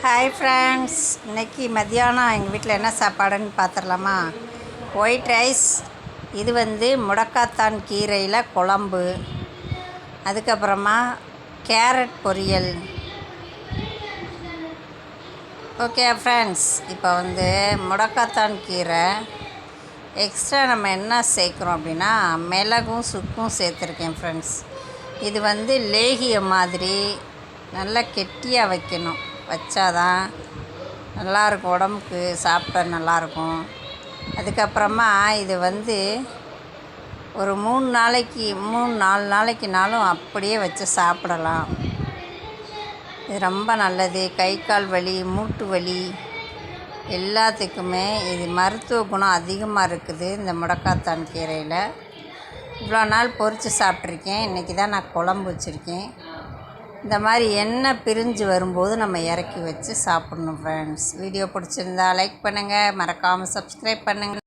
Hi friends, இன்றைக்கி மத்தியானம் எங்கள் வீட்டில் என்ன சாப்பாடுன்னு பார்த்துடலாமா? ஒயிட் ரைஸ், இது முடக்காத்தான் கீரையில் குழம்பு, அதுக்கப்புறமா கேரட் பொரியல். ஓகே ஃப்ரெண்ட்ஸ், இப்போ முடக்காத்தான் கீரை எக்ஸ்ட்ரா நம்ம என்ன சேர்க்குறோம் அப்படின்னா மிளகும் சுக்கும் சேர்த்துருக்கேன் ஃப்ரெண்ட்ஸ். இது லேகியம் மாதிரி நல்லா கெட்டியாக வைக்கணும், வச்சாதான் நல்லாயிருக்கும், உடம்புக்கு சாப்பிட்டா நல்லாயிருக்கும். அதுக்கப்புறமா இது ஒரு 3-4 நாளைக்குனாலும் அப்படியே வச்சு சாப்பிடலாம். இது ரொம்ப நல்லது. கை கால் வலி, மூட்டு வலி எல்லாத்துக்குமே இது மருத்துவ குணம் அதிகமாக இருக்குது. இந்த முடக்காத்தான் கீரையில் இவ்வளோ நாள் பொரித்து சாப்பிட்ருக்கேன், இன்றைக்கி தான் நான் குழம்பு வச்சுருக்கேன். இந்த மாதிரி எண்ணெய் பிரிஞ்சு வரும்போது நம்ம இறக்கி வச்சு சாப்பிட்ணும் ஃப்ரெண்ட்ஸ். வீடியோ பிடிச்சிருந்தா லைக் பண்ணுங்கள், மறக்காமல் சப்ஸ்கிரைப் பண்ணுங்கள்.